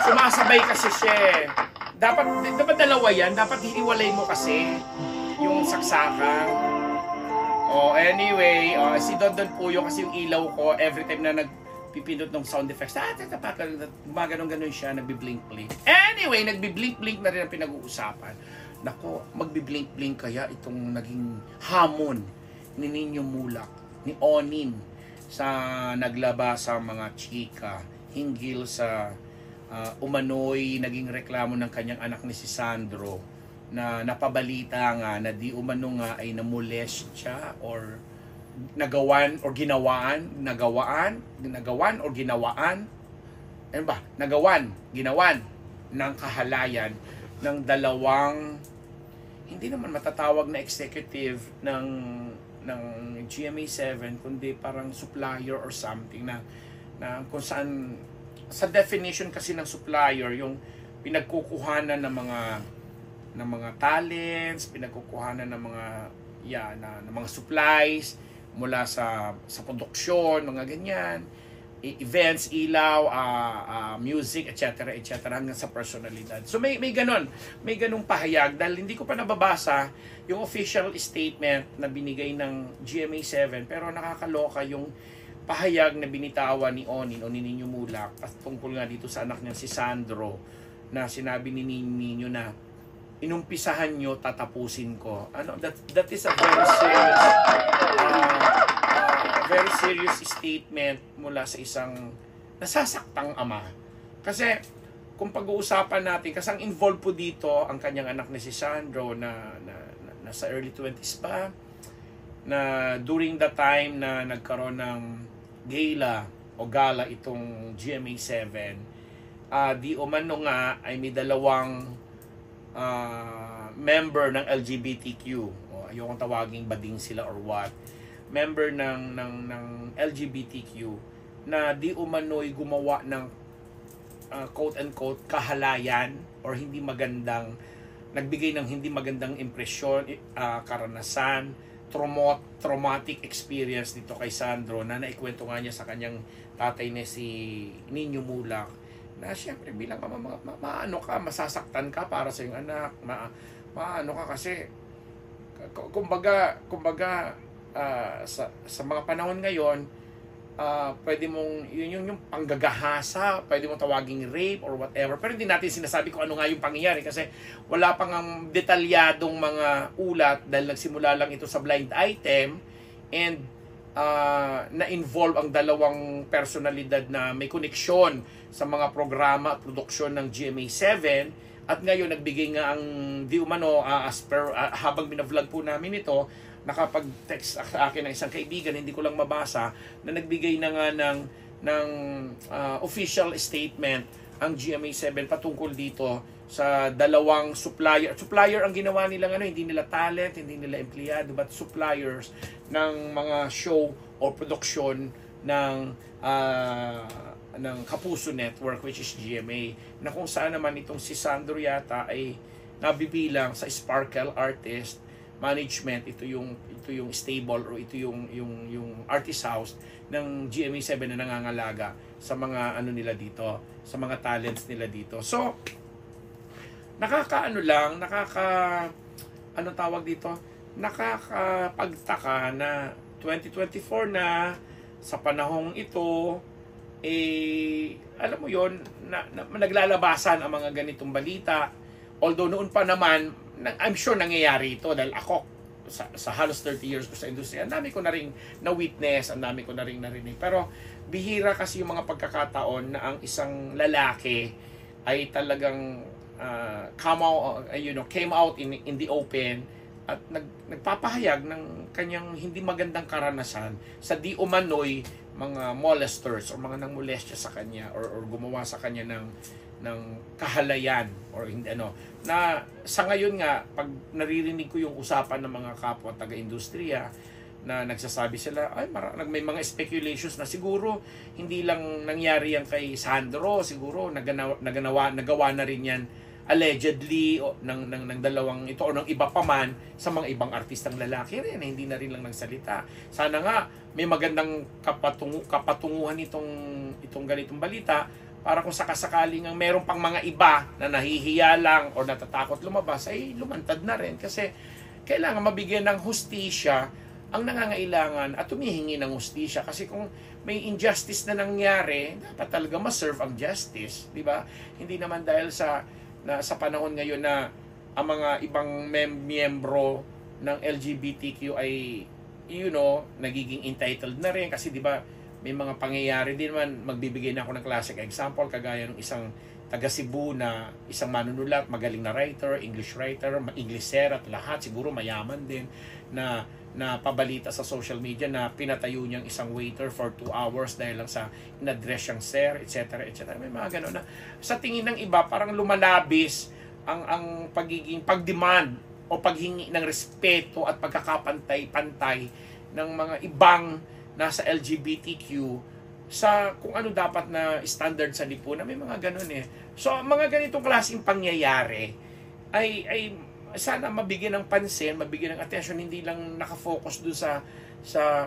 Sumasabay kasi siya eh. Dapat dalawa yan. Dapat hiwalay mo kasi yung saksakan. Anyway, si Don Puyo kasi yung ilaw ko, every time na nagpipindot ng sound effects, gumaganon-ganon siya, nagbi-blink-blink. Anyway, nagbi-blink-blink na rin ang pinag-uusapan. Nako, magbi-blink-blink kaya itong naging hamon ni Nino Mulak, ni Onin, sa naglaba sa mga chika hinggil sa umano'y naging reklamo ng kanyang anak ni si Sandro na napabalita nga na di umano nga ay namolest siya or nagawan or ginawaan ginawan ng kahalayan ng dalawang hindi naman matatawag na executive ng GMA7 kundi parang supplier or something na kung saan sa definition kasi ng supplier yung pinagkukuhanan ng mga talents, pinagkukuhanan ng mga ng mga supplies mula sa produksyon, mga ganyan, events, ilaw, music, etc. hanggang sa personalidad. So may ganung pahayag dahil hindi ko pa nababasa yung official statement na binigay ng GMA7 pero nakakaloka yung pahayag na binitawan ni Nino Mulak at tungkol nga dito sa anak niya si Sandro na sinabi ni Nino na inumpisahan nyo, tatapusin ko. That is a very serious statement mula sa isang nasasaktang ama. Kasi kung pag-uusapan natin, kasi ang involved po dito ang kanyang anak na si Sandro na nasa early 20s pa, na during the time na nagkaroon ng gala itong GMA7, di umano nga ay may dalawang member ng LGBTQ. Ayokong tawaging bading sila or what. Member ng LGBTQ na di umano'y gumawa ng quote-unquote kahalayan or nagbigay ng hindi magandang impresyon, karanasan, traumatic experience dito kay Sandro na naikwento nga niya sa kanyang tatay na si Nino Mulak na siyempre bilang maano ka, masasaktan ka para sa iyong anak, maano ka kasi kumbaga sa mga panahon ngayon, pwede mong yung panggagahasa, pwede mong tawaging rape or whatever, pero hindi natin sinasabi kung ano nga yung pangyayari kasi wala pang ang detalyadong mga ulat dahil nagsimula lang ito sa blind item and na-involve ang dalawang personalidad na may koneksyon sa mga programa at produksyon ng GMA7 at ngayon nagbigay nga ang di umano habang binavlog po namin ito, nakapag-text sa akin ng isang kaibigan, hindi ko lang mabasa, na nagbigay na nga ng official statement ang GMA7 patungkol dito sa dalawang supplier. Supplier ang ginawa nila hindi nila talent, hindi nila empleyado, but suppliers ng mga show o produksyon ng Kapuso Network, which is GMA, na kung saan naman itong si Sandro yata ay nabibilang sa Sparkle Artist Management. Ito yung stable o ito yung artist house ng GMA7 na nangangalaga sa mga nila dito, sa mga talents nila dito. So nakakapagtaka na 2024 na sa panahong ito alam mo yon na naglalabasan ang mga ganitong balita. Although noon pa naman, I'm sure nangyayari ito dahil ako sa halos 30 years ko sa industriya, ang dami ko na rin na-witness, ang dami ko na rin narinig. Pero bihira kasi yung mga pagkakataon na ang isang lalaki ay talagang came out in the open at nagpapahayag ng kanyang hindi magandang karanasan sa di umano'y mga molesters o mga nangmolestya sa kanya or gumawa sa kanya ng kahalayan or hindi na sa ngayon nga pag naririnig ko yung usapan ng mga kapwa taga-industriya na nagsasabi sila may mga speculations na siguro hindi lang nangyari yan kay Sandro, siguro nagawa na rin yan allegedly ng dalawang ito o ng iba pa man sa mga ibang artistang lalaki rin na hindi na rin lang nagsalita. Sana nga may magandang kapatunguhan itong ganitong balita para kung sakasakaling ang meron pang mga iba na nahihiya lang o natatakot lumabas, ay lumantad na rin. Kasi kailangan mabigyan ng hustisya ang nangangailangan at humihingi ng hustisya. Kasi kung may injustice na nangyari, dapat talaga ma-serve ang justice, di ba? Hindi naman dahil sa panahon ngayon na ang mga ibang miyembro ng LGBTQ ay nagiging entitled na rin kasi di ba may mga pangyayari din man. Magbibigay na ako ng classic example kagaya ng isang taga Cebu na isang manunulat, magaling na writer, English writer, Inglesera at lahat, siguro mayaman din, na pabalita sa social media na pinatayo niyang isang waiter for 2 hours dahil lang sa in-address siyang sir, etc. etc. May mga gano'n na sa tingin ng iba parang lumalabis ang pagdemand o paghingi ng respeto at pagkakapantay-pantay ng mga ibang nasa LGBTQ sa kung ano dapat na standard sa lipunan. May mga ganun eh. So, mga ganitong klaseng pangyayari ay sana mabigyan ng pansin, mabigyan ng attention, hindi lang nakafocus doon sa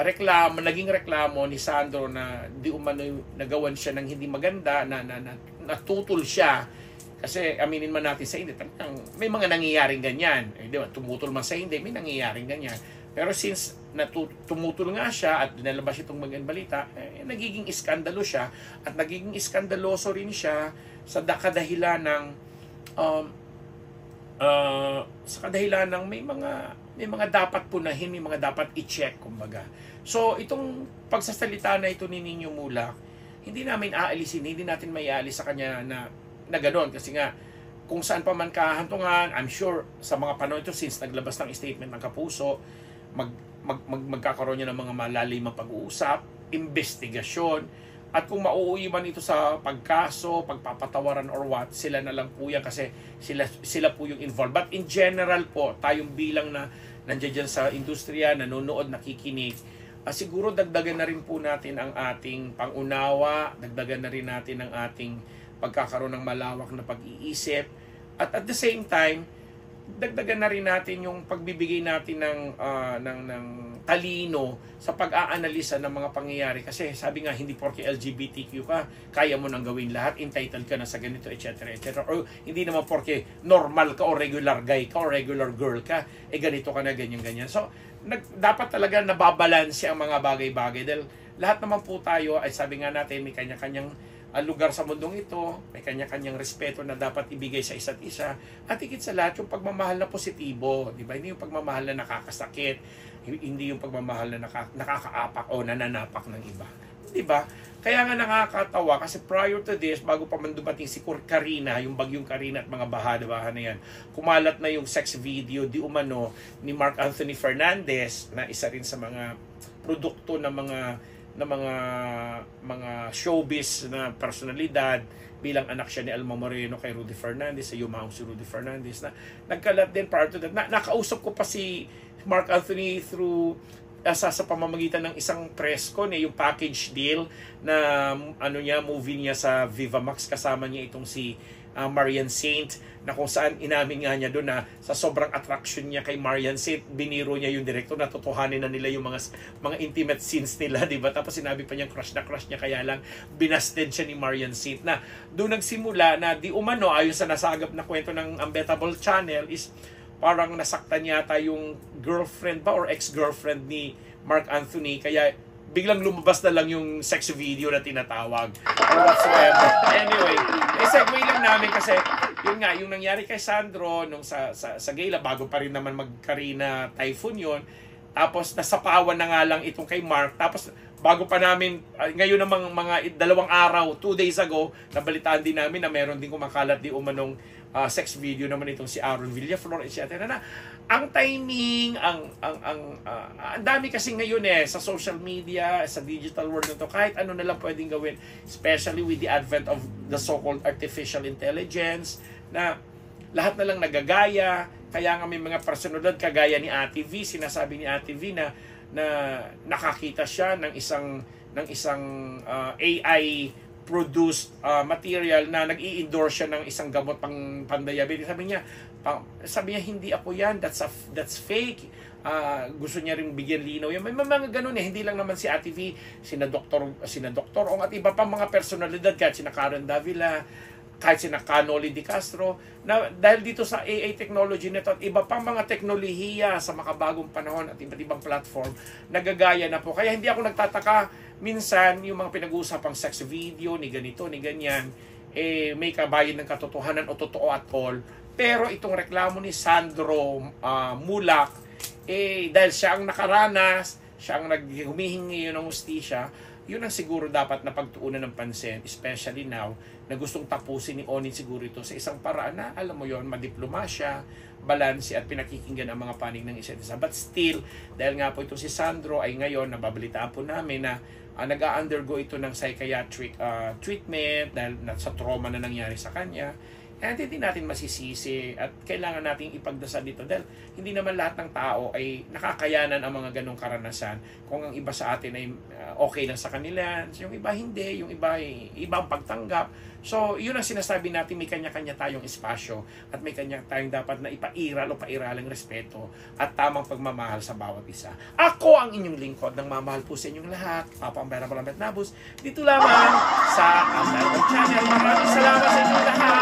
reklamo, naging reklamo ni Sandro na di umano nagawan siya ng hindi maganda, na natutol siya. Kasi aminin man natin sa hindi, may mga nangyayaring ganyan. Di ba? Tumutol man sa hindi, may nangyayaring ganyan. Pero since tumutol nga siya at dinalabas itong magandang balita, nagiging iskandalo siya at nagiging iskandaloso rin siya sa kadahilan ng may mga dapat punahin, may mga dapat i-check kumbaga. So itong pagsasalita na ito ni Nino Mulak, hindi namin aalisin, hindi natin maialis sa kanya na gano'n kasi nga kung saan pa man kahantungan, I'm sure sa mga panahon ito since naglabas ng statement ng Kapuso, magkakaroon niya ng mga malalimang pag-uusap, investigasyon, at kung mauuwi man ito sa pagkaso, pagpapatawaran or what, sila na lang po yan kasi sila po yung involved. But in general po, tayong bilang na nandiyan dyan sa industriya, nanonood, nakikinig, siguro dagdagan na rin po natin ang ating pangunawa, dagdagan na rin natin ang ating pagkakaroon ng malawak na pag-iisip, at the same time, dagdagan na rin natin yung pagbibigay natin ng talino sa pag-aanalisa ng mga pangyayari. Kasi sabi nga, hindi porke LGBTQ ka, kaya mo nang gawin lahat, entitled ka na sa ganito, etc. etc. Or hindi naman porke normal ka o regular guy ka o regular girl ka, ganito ka na, ganyan-ganyan. So, dapat talaga nababalanse ang mga bagay-bagay. Dahil lahat naman po tayo, ay sabi nga natin, may kanya-kanyang lugar sa mundong ito, may kanya-kanyang respeto na dapat ibigay sa isa't isa, at higit sa lahat yung pagmamahal na positibo, di ba? Hindi yung pagmamahal na nakakasakit, hindi yung pagmamahal na nakakaapak o nananapak ng iba, di ba? Kaya nga nakakatawa kasi prior to this, bago pa man dumating si Karina, yung bagyong Karina at mga baha-baha na yan, kumalat na yung sex video di umano ni Mark Anthony Fernandez na isa rin sa mga produkto ng mga showbiz na personalidad bilang anak siya ni Alma Moreno kay Rudy Fernandez, sa yumaong si Rudy Fernandez, na nagkalat din prior to that. Nakausap ko pa si Mark Anthony through sa pamamagitan ng isang press con, yung package deal na movie niya sa Viva Max, kasama niya itong si Marian Saint, na kung saan inamin nga niya doon na sa sobrang attraction niya kay Marian Saint, biniro niya yung director na totohanin na nila yung mga intimate scenes nila, di ba? Tapos sinabi pa niya crush niya, kaya lang binasted siya ni Marian Saint. Na doon nagsimula na di umano, ayon sa nasagap na kwento ng Unbettable Channel, is parang nasaktan yata yung girlfriend ba or ex-girlfriend ni Mark Anthony, kaya biglang lumabas na lang yung sex video na tinatawag or whatsoever. Anyway, segue lang namin kasi yun nga, yung nangyari kay Sandro nung sa gala, bago pa rin naman mag-Karina Typhoon yun, tapos nasapawan na nga lang itong kay Mark, tapos bago pa namin, ngayon namang mga 2 araw, 2 days ago, nabalitaan din namin na meron din kumakalat di umanong sex video naman itong si Aaron Villaflor, etc. na ang timing, ang dami kasi ngayon sa social media, sa digital world na to, kahit ano na lang pwedeng gawin, especially with the advent of the so-called artificial intelligence, na lahat na lang nagagaya. Kaya nga may mga personalidad kagaya ni Ate V, sinasabi ni Ate V na nakakita siya ng isang AI produced material na nag-i-endorse siya ng isang gamot pang diabetes. Sabi niya hindi ako yan, that's fake. gusto niya rin bigyan linaw. May mga ganun hindi lang naman si Ate V, sina Doktor Ong at iba pang mga personalidad, kahit sina Karen Davila, kahit sina Canoli Di Castro, na dahil dito sa AI technology nito at iba pang mga teknolohiya sa makabagong panahon at iba't ibang platform, nagagaya na po. Kaya hindi ako nagtataka minsan yung mga pinag-uusapang sex video, ni ganito, ni ganyan, may kabayan ng katotohanan o totoo at all. Pero itong reklamo ni Sandro Mulak, dahil siya ang nakaranas, siya ang humihingi yun ng hustisya, yun ang siguro dapat na pagtuunan ng pansin, especially now, na gustong tapusin ni Onin siguro ito sa isang paraan na, alam mo yon, madiplomasya, balanse at pinakikinggan ang mga panig ng isa't isa. But still, dahil nga po ito si Sandro ay ngayon, nababalitaan po namin na nag-undergo ito ng psychiatric treatment dahil sa trauma na nangyari sa kanya. Kaya hindi natin masisisi at kailangan nating ipagdasal dito dahil hindi naman lahat ng tao ay nakakayanan ang mga ganong karanasan. Kung ang iba sa atin ay okay lang sa kanila, yung iba hindi, yung iba ay ibang pagtanggap. So, yun ang sinasabi natin, may kanya-kanya tayong espasyo at may kanya tayong dapat na ipairal o pairalang respeto at tamang pagmamahal sa bawat isa. Ako ang inyong lingkod ng mamahal po sa inyong lahat, Papa Ambera Malamet Nabus, dito lamang sa Ambera Channel. Maraming salamat sa inyong lahat.